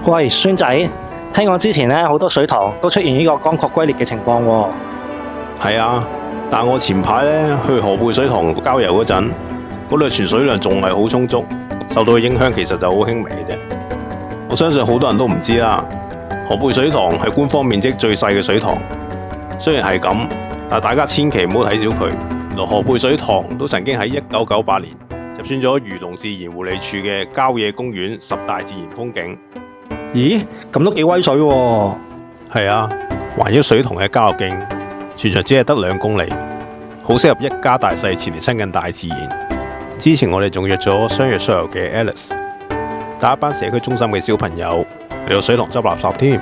喂，孫仔，聽講之前咧好多水塘都出現呢個乾涸龜裂嘅情況喎。係啊，但我前排咧去河背水塘郊遊嗰陣，嗰度存水量仲係好充足，受到嘅影響其實就好輕微嘅啫。我相信好多人都唔知啦，河背水塘係官方面積最細嘅水塘。雖然係咁，但大家千祈唔好睇小佢。河背水塘都曾經喺1998年入選咗漁農自然護理署嘅郊野公園10大自然風景。咦，咁都幾威水喎。係啊，環繞水塘嘅郊遊徑，全長只係得2公里，好適合一家大細前嚟親近大自然。之前我哋仲約咗相約xuất遊嘅 Alice， 帶一班社區中心嘅小朋友嚟到水塘執垃圾添。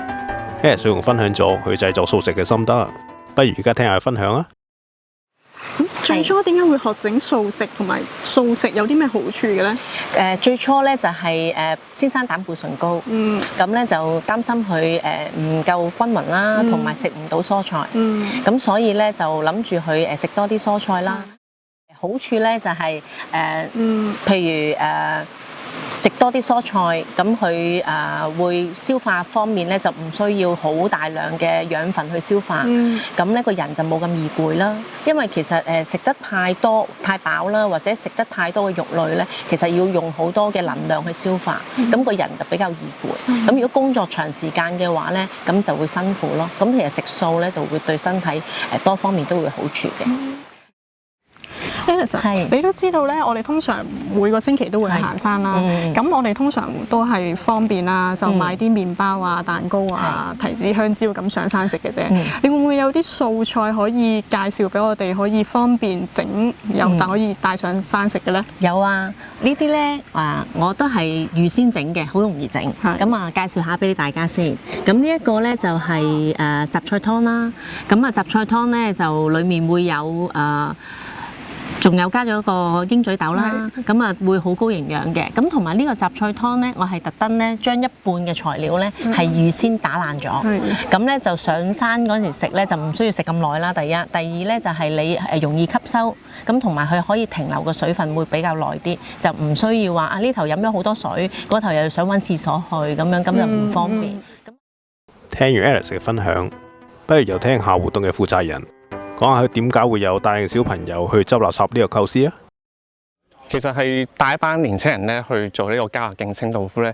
Alice 仲分享咗佢製作素食嘅心得，不如而家聽下佢分享啊！最初點解會學整素食，同埋素食有啲咩好處嘅咧？最初咧就係先生膽固醇高，咁咧就擔心佢唔夠均勻啦，同埋食唔到蔬菜，咁所以咧就諗住佢食多啲蔬菜啦。好處咧就係譬如食多啲蔬菜，咁佢會消化方面咧就唔需要好大量嘅養分去消化，咁呢個人就冇咁易攰啦。因為其實食得太多太飽啦，或者食得太多嘅肉類咧，其實要用好多嘅能量去消化，咁個人就比較易攰。咁如果工作長時間嘅話咧，咁就會辛苦咯。咁其實食素咧就會對身體多方面都會好處嘅。係，你都知道咧，我哋通常每個星期都會去行山啦。咁我哋通常都係方便啦，就買啲麵包啊、蛋糕啊、提子香蕉咁上山食嘅啫。你會唔會有啲素菜可以介紹俾我哋，可以方便整又但可以帶上山食嘅咧？有啊，呢啲咧我都係預先整嘅，好容易整。咁啊，介紹下俾大家先。咁呢一個咧就係雜菜湯啦。咁啊，雜菜湯咧就裡面會有仲有加咗個鷹嘴豆啦，咁啊會好高營養嘅。咁同埋呢個雜菜湯咧，我係特登咧將一半嘅材料咧係預先打爛咗，咁咧就上山嗰陣時食咧就唔需要食咁耐啦。第一，第二咧就係你容易吸收，咁同埋佢可以停留個水分會比較耐啲，就唔需要話呢頭飲咗好多水，嗰頭又想揾廁所去咁樣，咁就唔方便。聽完 Alice 嘅分享，不如又聽下活動嘅負責人講下佢點解會有帶領小朋友去執垃圾呢個構思啊？其實係帶一班年青人咧去做呢個郊遊徑清道夫咧，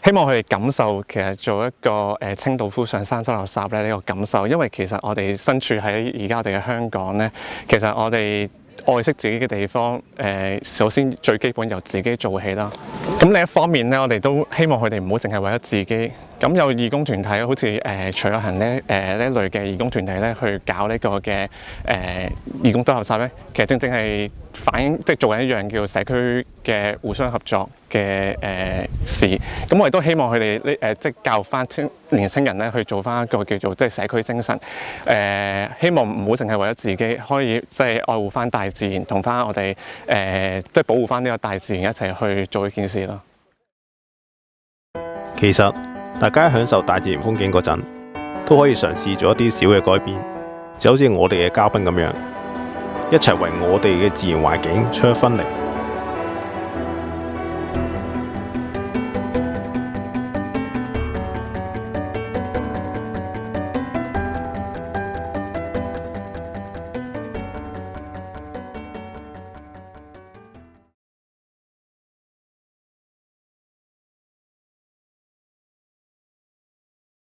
希望佢哋感受其實做一個清道夫上山執垃圾咧呢個感受。因為其實我哋身處喺而家我哋嘅香港咧，其實我哋愛惜自己嘅地方，首先最基本由自己做起啦。咁另一方面咧，我哋都希望佢哋唔好淨係為咗自己。咁有義工團體好似徐有行咧呢類嘅義工團體咧去搞呢個嘅義工執垃圾咧，其實正正係反映即係做緊一樣叫社區嘅互相合作嘅事。咁我哋都希望佢哋即係教育翻年輕人咧去做翻一個叫做即係社區精神。希望唔好淨係為咗自己，可以即係愛護翻大自然，同翻我哋即係保護翻呢個大自然一齊去做呢件事咯。其實大家享受大自然風景嗰陣，都可以嘗試做一啲小嘅改變，就好似我哋嘅嘉賓咁樣，一齊為我哋嘅自然環境出一分力。